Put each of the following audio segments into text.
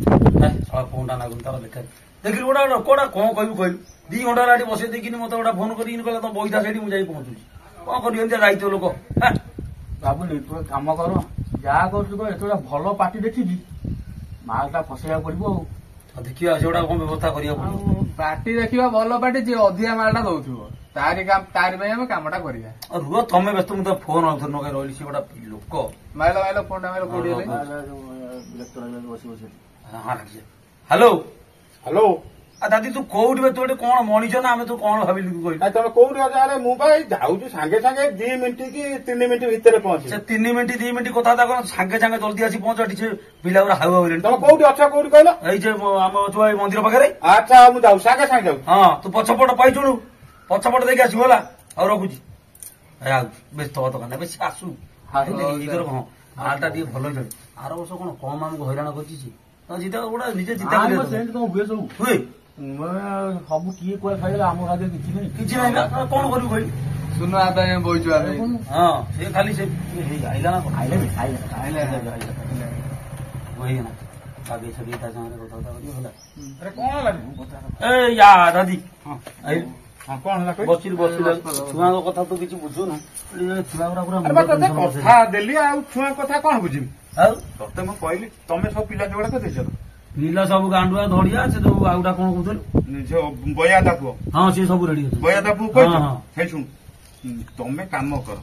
Phone टा नागुन तार देखा देखिल गोटा कोटा कौन कहू कहलु 2 घंटा आड़ी बसई देखिन मत गोटा फोन करी कहला तुम बैठा सेठी मुझे पहुंचुची कौन करियो दायित्व लोक बाबुल तु काम कर जहा कर एत भल पार्टी देखी मालटा फसैया पड़ो देखिए सेगुड़ा कौन व्यवस्था करिया पार्टी देखा भल पार्टी जी अधिका मालटा दौथो तारी आम कामटा करा रुह तमें व्यस्त मुझे फोन नगे रही सी गोटा लोक माइल माइल फोन माइल कोड़ी हेलो हेलो दादी तू कौटी तू कौन मनीष ना आम तू कौन भाविल कहली तुम कौटी अजा मुझे जाऊँ सागे सागे 2 मिनिट कि 3 मिनिट भितर पहुंचे 3 मिनिट 2 मिनिट कथा कौन सागे सागे जल्दी आसी पहुंच पिला गुरा हाउ हाउ तुम कौटी अच्छा कौटी कहल ये मंदिर पाखे अच्छा मुझे जाऊ सागे सागे जाऊ हाँ तू पछपट पाइचुणु पछपट देखिए आसू है और रखुची व्यस्त हो तो बेस आसू मालटा टे भल आर वर्ष कौन कम आमको हईराण कर गोटा निजे चिंता हुए सब किए कुआ खाइला आम खाद्य किसी ना कौन करू कहली सुन आता बहीचु हाँ से खाली से आइला ना वही ना आगे छड़ी ता जाने कथा करियो होला अरे कौन लागू ए या दादी हाँ कौन है बसिल छुआ कथा तो किसी बुझुन छुआ पूरा कथा देली छुआ कथा कौन बुझी ते मुझे कहली तुम सब पिला जोड़ा कर देछ पिला सब गांडुआ धड़िया से तो आउटा कौन कहथल बयादा पुओ हाँ सी सब रेडी बयादा पुओ कह शुण तुम काम कर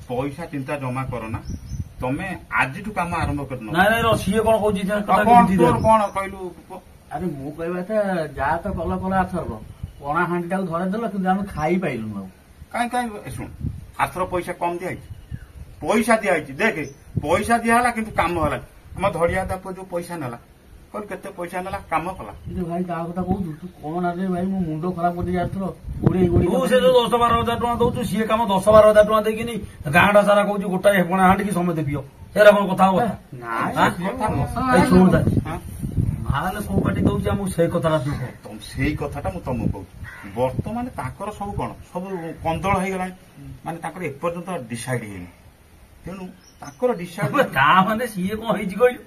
पैसा चिंता जमा कर ना तुम आज काम आरंभ कर ना सी कौन कौन कहलु अरे मु कहवा जा तो कल कला आथर पणा हांडी टाक धरेदेल कि आम खाई पाइलु कहीं शुण आथर पैसा कम दिखाई पैसा दिखाई देख पैसा दिहला कि काम है आम धड़िया पुओ जो पैसा नाला कौन केते पैसा नाला काम कला भाई क्या कथा कहू तू कौन आरे भाई मो मुंड खराब कर जाथरो तू से जो 10-12 हजार टका दौचु सी काम 10-12 हजार टका देकिनी गाँडा सारा कहू गोटाए पणा हांडी की समय देव एरा कौन कथा हो शुण माल सब पार्टी दौर आम से कथा तुम से कथा तुमको कहूँ बर्तमान ताकर सब कौन सब कंदल हो गला माने एपर्यंत डिसाइड है तेणु ताकर डिसाइड ता माने सी कौन कहलु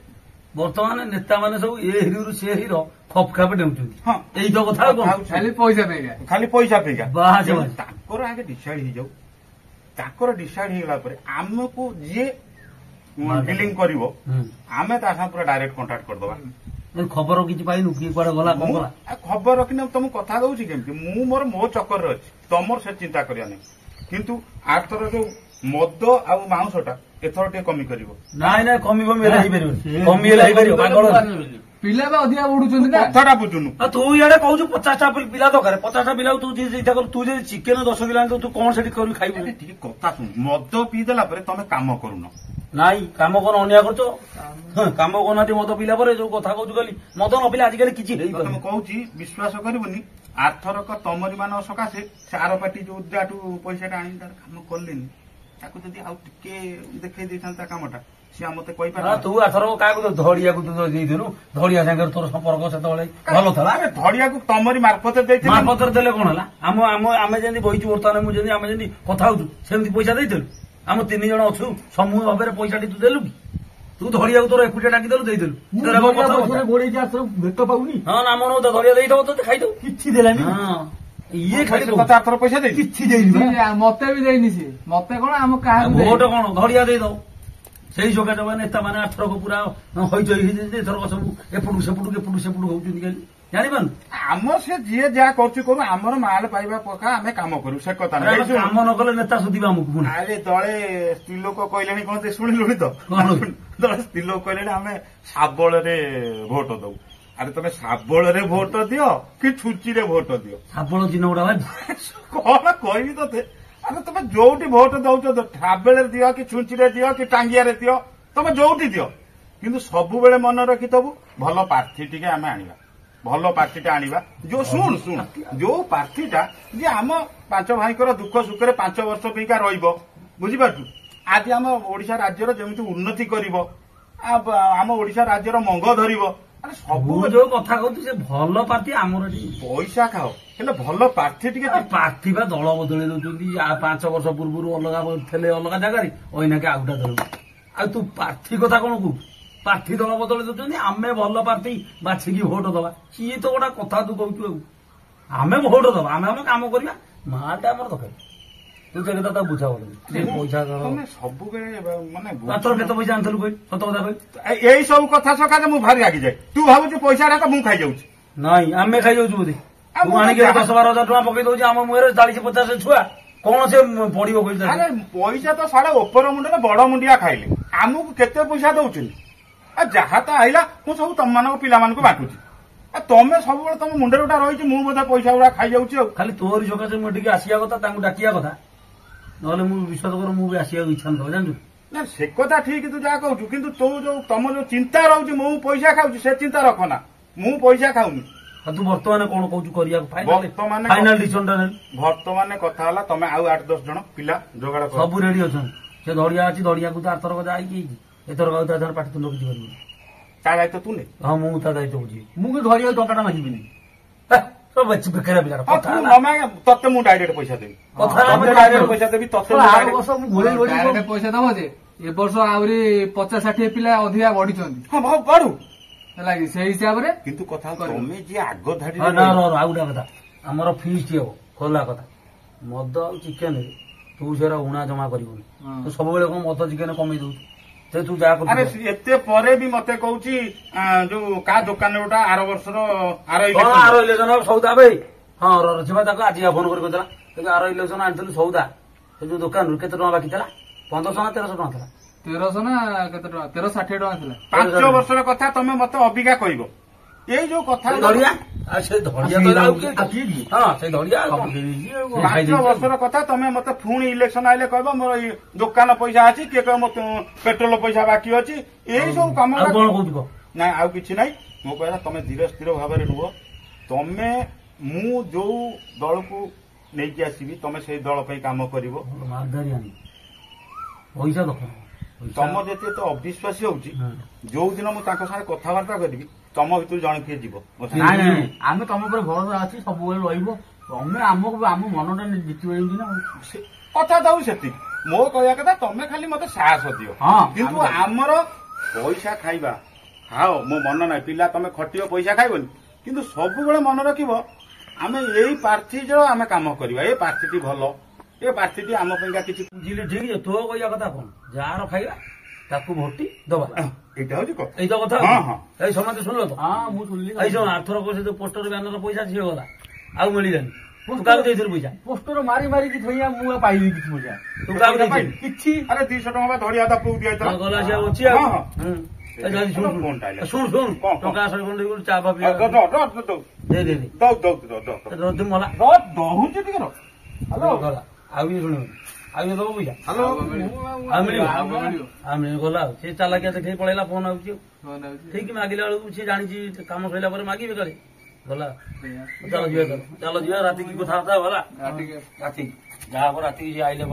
बर्तमान नेता मैंने सब ए हिरो से हिरो खप खाप डेउछुंती हाँ एई तो कथा खाली पैसा पेगा आगे डिसाइड हो जाऊ ताकर डिसाइड हो गला परे हमको जे डीलिंग करिवो आमे ता सा पूरा डायरेक्ट कांटेक्ट कर दबा खबर किछि पाइनु कि कुआडे गला कोन गला खबर रखिने तुम कथा दउछि केमति मु मोर मो चक्कर रे अछि तमर से चिंता करिया नै किंतु आर्थर जो मद आ मांसटा एथर टे कमी करिवो नाइ ना कमी कमी हेला हिबेरियो कमी हेला हिबेरियो पागल पिला बा अधिया बुडुचंदी ना कथाटा बुझुनु तू इयाडे कहू 50 टा पिला दरकार 50 टा पिला तू जे इच्छा कर तू जे चिकेन 10 किलो आन तू कोन सेठी करू खाइबो ठीक कथा सुन मद पी देला परे तमे काम करूनो नाइ काम कोन अन्या करछो काम कोन नाटी मद पिला परे जो कथा कहू खाली मद न पिला आज काली किछि हेई तमे कहूची विश्वास करबनी आर्थरक तमरी मान सकासे चार पार्टी जो उद्याटू पैसाटा आनी तार काम करलेनी ताको जदी आउ टिके देखाई देथांता कामटा से मते कहि पारा तू आथर काको धड़िया को तू देइदिनु धड़िया संगे तोर संपर्क सेतबेले भलो थला अरे धड़िया को तमरी मार्फत देइथिन मार्फत देले कोन हला आमे जेंदी बहिचु वर्तमान मु जेंदी आमे जेंदी कथा होचु सेमति पैसा देइथलु हम 3 जण अछु समूह भाबरे पैसा टी तू देलु कि तू धड़िया को तोर एकुटिया डाकी देलु देइथलु तेरा कथा गोड़े जा तोर भेट पाउनी हां ना मन धड़िया देइथौ तो खाइ दो किछि देलानी हां ये खाली कथा आथर पैसा दे किछि देइनी मते भी देइनी से मते कोन हम काहा भोट कोन धड़िया देइ दो सेही जोगाजोग नेता माने आठर को पूरा होई जई थरक सब एपटू सेपटू होउचुंदी खाली जानिबन आम से जी जा करछु करू हमर माल पाइबा पका आमे काम करू से कथा नै काम न कले नेता सुदिबा हमकु अरे दळे स्त्री लोक कहलेनी कोन ते सुनिलुनी तो दळे स्त्री लोक कहलेनी आमे साबळ रे भोट दउ अरे तुम साबळ रे भोट दियो कि छुची रे भोट दियो साबळ चिन्ह उडा कोन कहबी तते अरे तुम जोटी भोट दउछ साबळ दियो कि छुची रे दियो कि टांगिया रे दियो तुम जोटी दियो किंतु सबु बेले मन रखि तबु भलो प्रार्थी टिके आमे आनिबा भलो प्रार्थीटा आनिबा जो शुण जो प्रार्थीटा जे आम 5 भाईकर दुख सुख रे 5 वर्ष पेका रहिबो बुझि पाछु आज आम ओडिशा राज्यर जेमिति उन्नति करिवो आम ओडिशा राज्यर मंग धरिबो अरे सबु जो कथा कहतु से भल प्रार्थी आमर पैसा खाओ हेले भल प्रार्थी टिके प्रार्थी बा दल बदले दउचंदी 5 वर्ष पूर्व अलग थे अलग जगार ओइना के आउटा धरु आ तू प्रार्थी कथा कोन कहू ପ୍ରାର୍ଥୀ ଦଳ ବଦଳେଇ ଦଉଛନ୍ତି ଆମେ ଭଲ ପ୍ରାର୍ଥୀ ବାଛିକି ଭୋଟ ଦବା ସିଏ ତ ଗୋଟେ କଥା ତୁ କହୁଛୁ ଆଉ ଆମେ ଭୋଟ ଦବା ଆମେ ଆମେ କାମ କରିବା ମାଲଟା ଆମର ଦରକାର ତୁ ସେ କଥା ତାକୁ ବୁଝା ବୋଲେ ପଇସା ତମେ ସବୁବେଳେ ମାନେ ମାତ୍ର କେତେ ପଇସା ଆଣିଥିଲୁ କହି ସତ କଥା କହି ଏଇ ସବୁ କଥା ସକାଶେ ମୁଁ ଭାରି ରାଗିଯାଏ ତୁ ଭାବୁଛୁ ପଇସା ଟା ମୁଁ ଖାଇଯାଉଛି ନାଇଁ ଆମେ ଖାଇଯାଉଛୁ ବୋଧେ ଆଉ ତୁ ମୁଁ ଆଣିକି ଯାହା- 10-12 ହଜାର ଟଙ୍କା ପକେଇ ଦଉଛି ଆମ ମୁହଁରେ 40-50 ଛୁଆ କଣ ସେ ପଡିବ ଆରେ କହିଲେ ପଇସା ତ ସାଡେ ଉପର ମୁଣ୍ଡରେ ବଡ ମୁଣ୍ଡିଆ ଖାଇଲେ ଆମକୁ କେତେ ପଇସା ଦଉଛନ୍ତି ଆଉ ଯାହା ତ ଆଇଲା ମୁଁ ସବୁ ତମମାନଙ୍କ ପିଲାମାନଙ୍କୁ ବାଣ୍ଟୁଛି ଆଉ ତମେ ସବୁବେଳେ ତମ ମୁଣ୍ଡରେ ଗୋଟେ ରହିଛି ମୁଁ ବୋଧେ ପଇସା ଗୁଡା ଖାଇଯାଉଛି ଆଉ ଖାଲି ତୋରି ସକାଶେ ମୁଁ ଟିକେ ଆସିବା କଥା ତାଙ୍କୁ ଡାକିବା କଥା ନହେଲେ ମୁଁ ବିଶ୍ୱାସ କର ମୁଁ ବି ଆସିବାକୁ ଇଚ୍ଛା ନଥିବ ଜାଣିଛୁ ନା ସେ କଥା ଠିକ ତୁ ଯାହା କହୁଛୁ କିନ୍ତୁ ତମ ଯୋଉ ଚିନ୍ତା ରହୁଛି ମୁଁ ପଇସା ଖାଉଛି ସେ ଚିନ୍ତା ରଖନା ମୁଁ ପଇସା ଖାଉନି ଆଉ ତୁ ବର୍ତ୍ତମାନ କଣ କହୁଛୁ କରିବାକୁ ବର୍ତ୍ତମାନ ଫାଇନାଲ ଡିସିସନ ଟା ନେଲି ବର୍ତ୍ତମାନ କଥା ହେଲା ତମେ ଆଉ 8-10 ଜଣ ପିଲା ଯୋଗାଡ଼ କର ସବୁ ରେଡି ଅଛନ୍ତି ସେ ଧଡିଆ ଅଛି ଧଡିଆକୁ ତ ଆରଥରକ ଯାଇକି ହେଇଛି ଏଥରକ ଆଉ ତା ସାଙ୍ଗରେ ପାଟିତୁଣ୍ଡ କିଛି କରିବୁନି ତା ଦାୟିତ୍ୱ ତୁ ନେ ହଁ ମୁଁ ତା ଦାୟିତ୍ୱ ବୁଝିବି ମୁଁ ବି ଧରିବାକୁ ଟଙ୍କାଟା ମାଗିବିନି ବେକାରିଆ ପିଲାଟା ହଁ, କଥା ତୁ ହେଲା। ନ ମାଗେ, ତତେ ମୁଁ ଡାଇରେକ୍ଟ ପଇସା ଦେବି କଥା ତତେ ହେଲା। ଡାଇରେକ୍ଟ ପଇସା ଦେବି ତତେ ମୁଁ ଆର direct- ବର୍ଷ ମୁଁ ଘୋଡେଇ ଘୋଡେଇ ଡାଇରେକ୍ଟ ପଇସା ଦବ ଯେ ଏ ବର୍ଷ ଆହୁରି 50-60 ପିଲା ଅଧିକା ବଢିଛନ୍ତି ହଁ ଭାଉ ବଢୁ ହେଲା କି ସେଇ ହିସାବରେ କିନ୍ତୁ କଥା ହେଲା, ତମେ ଯିଏ ଆଗ ହଁ, ଧାଡିରେ ନା ଆଉ ଗୋଟେ କଥା ଆମର ଫିଷ୍ଟ ହବ ଖୋଲା କଥା ମଦ ଆଉ ଚିକେନ ତୁ ସେରା ଉଣା ଜମା କରିବୁନି ତୁ ସବୁବେଳେ କଣ ମଦ ଚିକେନ କମେଇ ଦଉଛୁ ସେ ତୁ ଯାହା ଆରେ କରୁଛୁ ଏତେ ପରେ ବି ମତେ କହୁଛି ଯୋଉ କା ଦୋକାନରେ ଗୋଟା ଆର ବର୍ଷର ଆର କଣ election ଆର ଇଲେକ୍ସନ ସଉଦା ବେ ହଁ ରଚିବା ତାକୁ ଆଜି ଫୋନ କରି କହିଥିଲା କିନ୍ତୁ ଆର ଇଲେକ୍ସନ ଆଣିଥିଲୁ ସଉଦା ସେ ଯୋଉ ଦୋକାନରୁ କେତେ ଟଙ୍କା ବାକି ଥିଲା 1500 ନା 1300 ଟଙ୍କା ଥିଲା 1300 ନା କେତେ ଟଙ୍କା 1360 ଟଙ୍କା ଥିଲା 5 ବର୍ଷର କଥା ତମେ ମତେ ଅବିକା କହିବ ଏଇ ଯୋଉ କଥା ସେ ଧଡିଆ ଆଉ ସେ ଧଡିଆ ତ ଆଉ କିଏ ଆଉ କିଏ କି? ହଁ ସେ ଧଡିଆ ଆଉ କଣ? 5 ବର୍ଷର କଥା ତମେ ମତେ ପୁଣି ଇଲେକ୍ସନ ଆଇଲେ କହିବ ମୋର ଏଇ ଦୋକାନ ପଇସା ଅଛି କିଏ କହିବ ମୋ ପେଟ୍ରୋଲ ପଇସା ବାକି ଅଛି ଏଇ ସବୁ କାମ ଆଉ କଣ କହୁଛୁ କହ ନାଇଁ ଆଉ କିଛି ନାହିଁ ମୋ କହିବା ତମେ ଧୀର ସ୍ଥିର ଭାବରେ ରୁହ ତମେ ମୁଁ ଯୋଉ ଦଳକୁ ନେଇକି ଆସିବି ତମେ ସେଇ ଦଳ ପାଇଁ କାମ କରିବ ମାଲଦାରି ଆଣି ପଇସା ଦରକାର ତମ ଯେତେ ତ ଅବିଶ୍ୱାସୀ ହଉଛି ହଁ। ଯୋଉ ଦିନ ମୁଁ ତାଙ୍କ ସାଙ୍ଗେ କଥାବାର୍ତ୍ତା କରିବି ତମ ଭିତରୁ ଜଣେ କିଏ ଯିବ ମୋ ସାଙ୍ଗେ। ନାଇଁ ନାଇଁ ଆମେ ତମ ଉପରେ ଭରସା ଅଛି ସବୁବେଳେ ରହିବ ତମେ ଆମକୁ ଆମ ମନଟା ଜିତିବ ଯେମିତି ନା ଆଉ। ସେ- କଥା ଦଉ ସେତିକି ମୋ କହିବା କଥା ତମେ ଖାଲି ମତେ ସାହସ ଦିଅ ହଁ, କିନ୍ତୁ ଆମେ- ଆମର ପଇସା ଖାଇବା ଖାଅ ମୋ ମନ ନାହିଁ ପିଲା ତମେ ଖଟିବ ପଇସା ଖାଇବନି କିନ୍ତୁ ସବୁବେଳେ ମନେ ରଖିବ ଆମେ ଏଇ ପ୍ରାର୍ଥୀର ଆମେ କାମ କରିବା ଏ ପ୍ରାର୍ଥୀଟି ଭଲ ଏ ପ୍ରାର୍ଥୀଟି ଆମ ପାଇଁକା କିଛି ବୁଝିଲି ଠିକ ଯେ ତୋ କହିବା କଥା କଣ ଯାହାର ଖାଇବା ତାକୁ ଭୋଟି ଦବା ଏଇଟା ହଉଛି କଥା ଏଇ ତ କଥା ହଁ, ହଁ। ଏଇ ସମସ୍ତେ ଶୁଣିଲ ତ ହଁ ମୁଁ ଶୁଣିଲି ଏଇ ଶୁଣ ଆର୍ଥର ସେ ଯୋଉ ପୋଷ୍ଟର ବ୍ୟାନର ପଇସା ଝିଅ ଗଲା ଆଉ ମିଳିଲାନି ତୁ କାହାକୁ ଦେଇଥିଲୁ ପଇସା ପୋଷ୍ଟର ମାରି ମାରିକି ଥଇଆ ମୁଁ ଆଉ ପାଇଲି କିଛି ମଜା ତୁ କାହାକୁ ଦେଇଥିଲୁ କିଛି ଆରେ 200 ଟଙ୍କା ବା ଧଡିଆ ତା ପୁଅ ଦିଆଯାଇଥିଲା ହଁ, ଗଲା ସେ ଆଉ ଅଛି ଆଉ ହଁ, ହଁ। ହୁଁ। ଏ ଯାଇ ଶୁଣ ଫୋନଟା ଆଇଲା। ଶୁଣ ଶୁଣ କଣ? ଟଙ୍କା 100 ଖଣ୍ଡେ ଦେଇକି ଚା ଫା ପିଇବା ଦଉ ଦେ ଦେ ଦେ ରଦି ମଲା ଦହୁଛି ଟିକେ ରହ ଗଲା ଆଉ ବି ଶୁଣିବ ଆଉ ବି ଦବ ପଇସା ହ୍ୟାଲୋ ଆଉ ମିଳିବ ଆଉ ମିଳିବ ଆଉ ମିଳିବ ଗଲା ଆଉ ସେ ଚାଲାକିଆ ଦେଖେଇ ପଳେଇଲା ଫୋନ ଆଉଛି ଆଉ ଫୋନ ଆଉଛି ଠିକ ମାଗିଲା ବେଳକୁ ସେ ଜାଣିଛି କାମ ସରିଲା ପରେ ମାଗିବେ କାଳେ ଗଲା ସେଇଆ। ଚାଲ ଯିବା ଚାଲ ଯିବା ରାତିକି କଥାବାର୍ତ୍ତା ଗଲା ଟିକେ ରାତିକି ଯାହା ହବ ରାତିକି ସେ ଆଇଲେ